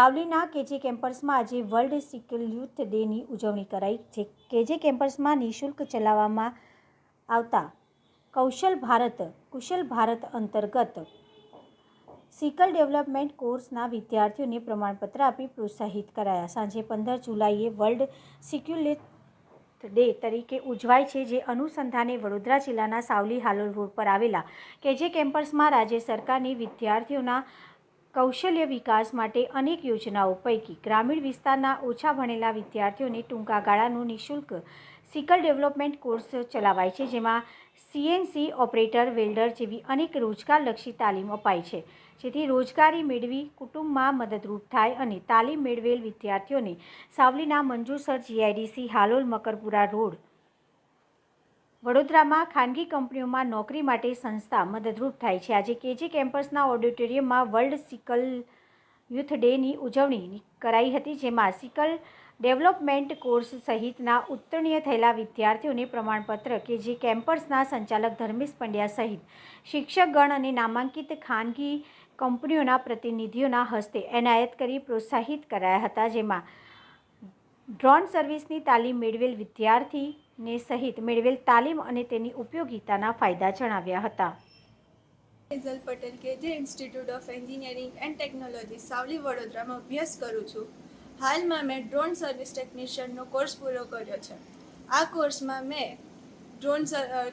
સાવલીના કેજે કેમ્પસમાં આજે વર્લ્ડ સિકલ યુથ ડેની ઉજવણી કરાઈ છે। કેજે કેમ્પસમાં નિઃશુલ્ક ચલાવવામાં આવતા કુશલ ભારત અંતર્ગત સિકલ ડેવલપમેન્ટ કોર્સના વિદ્યાર્થીઓને પ્રમાણપત્ર આપી પ્રોત્સાહિત કરાયા। સાંજે 15 જુલાઈએ વર્લ્ડ સિકલ યુથ ડે તરીકે ઉજવાય છે, જે અનુસંધાને વડોદરા જિલ્લાના સાવલી હાલોલ રોડ પર આવેલા કેજે કેમ્પસમાં રાજ્ય સરકારની વિદ્યાર્થીઓના કૌશલ્ય વિકાસ માટે અનેક યોજનાઓ પૈકી ગ્રામીણ વિસ્તારના ઓછા ભણેલા વિદ્યાર્થીઓને ટૂંકા ગાળાનો નિઃશુલ્ક સિકલ ડેવલપમેન્ટ કોર્સ ચલાવાય છે, જેમાં CNC ઓપરેટર, વેલ્ડર જેવી અનેક રોજગારલક્ષી તાલીમ અપાય છે, જેથી રોજગારી મેળવી કુટુંબમાં મદદરૂપ થાય અને તાલીમ મેળવેલ વિદ્યાર્થીઓને સાવલીના મંજૂર sir GIDC Halol Makarpura road વડોદરામાં ખાનગી કંપનીઓમાં નોકરી માટે સંસ્થા મદદરૂપ થાય છે। આજે કેજે કેમ્પસના ઓડિટોરિયમમાં વર્લ્ડ સિકલ યુથ ડેની ઉજવણી કરાઈ હતી, જેમાં સિકલ ડેવલપમેન્ટ કોર્સ સહિતના ઉત્તીર્ણ થયેલા વિદ્યાર્થીઓને પ્રમાણપત્ર કેજે કેમ્પસના સંચાલક ધર્મેશ પંડ્યા સહિત શિક્ષકગણ અને નામાંકિત ખાનગી કંપનીઓના પ્રતિનિધિઓના હસ્તે એનાયત કરી પ્રોત્સાહિત કરાયા હતા, જેમાં ડ્રોન સર્વિસની તાલીમ મેળવેલ વિદ્યાર્થીને સહિત મેળવેલ તાલીમ અને તેની ઉપયોગિતાના ફાયદા જણાવ્યા હતા। Hazel Patel KJ institute of engineering and technology Savli Vadodara में अभ्यास करूँ छूँ। हाल में मैं ड्रोन सर्विस टेक्निशियन कोर्स पूरो कर्यो छे। आ कोर्स में मैं ड्रोन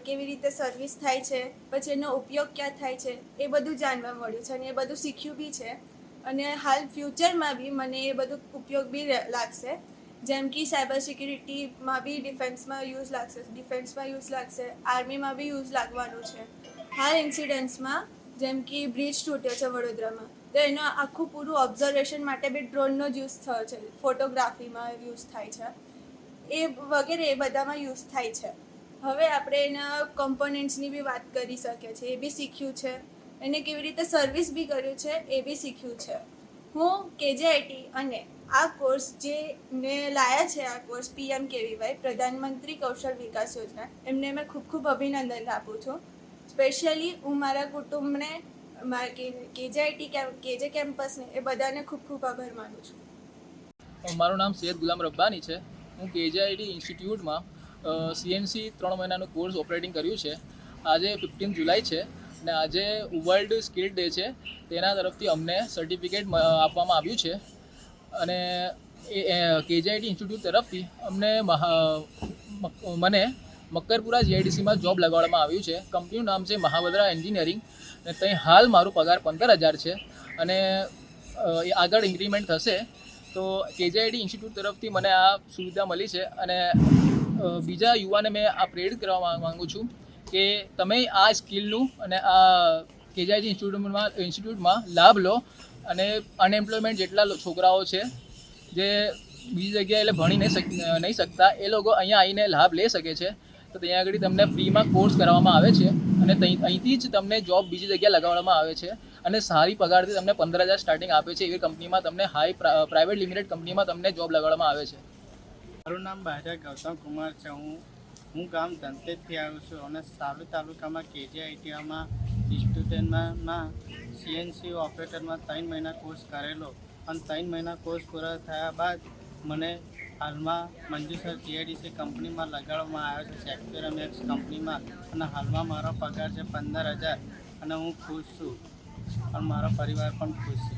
केवी रीते सर्विस थाय छे, पछी एनो उपयोग क्या थाय छे ए बधुं जाणवा मळ्युं छे अने ए बधुं शीख्युं बी छे अने हाल फ्यूचर में बी मने ए बधुं उपयोग बी लागशे। जेम कि साइबर सिक्योरिटी में बी डिफेन्स में यूज लागशे, डिफेन्स में यूज लागशे, आर्मी में बी यूज लागवानुं छे। हाल इंसिडेंट्स में जेम कि ब्रिज तूट्यो छे वडोदरा में, तो एनो आखुं पूरुं ऑब्जर्वेशन माटे बी ड्रोननो ज यूज थयो छे, फोटोग्राफी में यूज थाय छे, ए वगैरे ए बधामां यूज थाय छे। हवे आपणे एना कम्पोनेंट्सनी बी वात करी शकीए छीए, ए बी शीख्युं छे, एने केवी रीते सर्विस बी कर्युं छे ए बी शीख्युं छे। हूँ KJIT अने आ कोर्स जे ने लाया छे, आ कोर्स PMKVY प्रधानमंत्री कौशल विकास योजना, एमने मैं खूब खूब अभिनंदन आपું છું। स्पेशली हूँ मारा कुटुंबने KJIT केजे केम्पसने ए बधाने खूब खूब आभार मानु છું। મારું નામ સૈયદ ગુલામ રબ્બાની છે। હું KJIT ઇન્સ્ટિટ્યૂટમાં CNC 3 મહિનાનું કોર્સ ઓપરેટિંગ કર્યું છે। આજે 15 જુલાઈ છે અને આજે વર્લ્ડ સ્કિલ ડે છે, તેના તરફથી અમને સર્ટિફિકેટ આપવામાં આવ્યું છે અને KJIT ઇન્સ્ટિટ્યૂટ તરફથી અમને મને મકરપુરા GIDCમાં જોબ લગાડવામાં આવ્યું છે। કંપનીનું નામ છે મહાવદ્રા એન્જિનિયરિંગ અને ત્યાં હાલ મારું પગાર 15,000 છે અને આગળ ઇન્ક્રીમેન્ટ થશે। તો KJIT ઇન્સ્ટિટ્યૂટ તરફથી મને આ સુવિધા મળી છે અને બીજા યુવાને મેં આ પ્રેરિત કરવા માગું છું કે તમે આ સ્કિલનું અને આ KJIT ઇન્સ્ટિટ્યૂટમાં લાભ લો અને અનએમ્પ્લોયમેન્ટ જેટલા છોકરાઓ છે જે બીજી જગ્યાએ એટલે ભણી નહીં શકતા, એ લોકો અહીંયા આવીને લાભ લઈ શકે છે। તો ત્યાં આગળ તમને ફ્રીમાં કોર્સ કરાવવામાં આવે છે અને અહીંથી જ તમને જોબ બીજી જગ્યાએ લગાવવામાં આવે છે અને સારી પગારથી તમને 15,000 સ્ટાર્ટિંગ આપે છે। એવી કંપનીમાં તમને પ્રાઇવેટ લિમિટેડ કંપનીમાં તમને જોબ લગાડવામાં આવે છે। મારું નામ બાજા ગૌતમ કુમાર છે। હું ગામ ધનતેજથી આવ્યો છું અને સાવલી તાલુકામાં KJITમાં સ્ટુડન્ટમાં CNC ઓપરેટરમાં 3 મહિના કોર્સ કરેલો અને 3 મહિના કોર્સ પૂરા થયા બાદ મને હાલમાં મંજુસર GIDC કંપનીમાં લગાડવામાં આવ્યો છે, સેક્ટરમેક્સ કંપનીમાં, અને હાલમાં મારો પગાર છે 15,000 અને હું ખુશ છું અને મારો પરિવાર પણ ખુશ છે।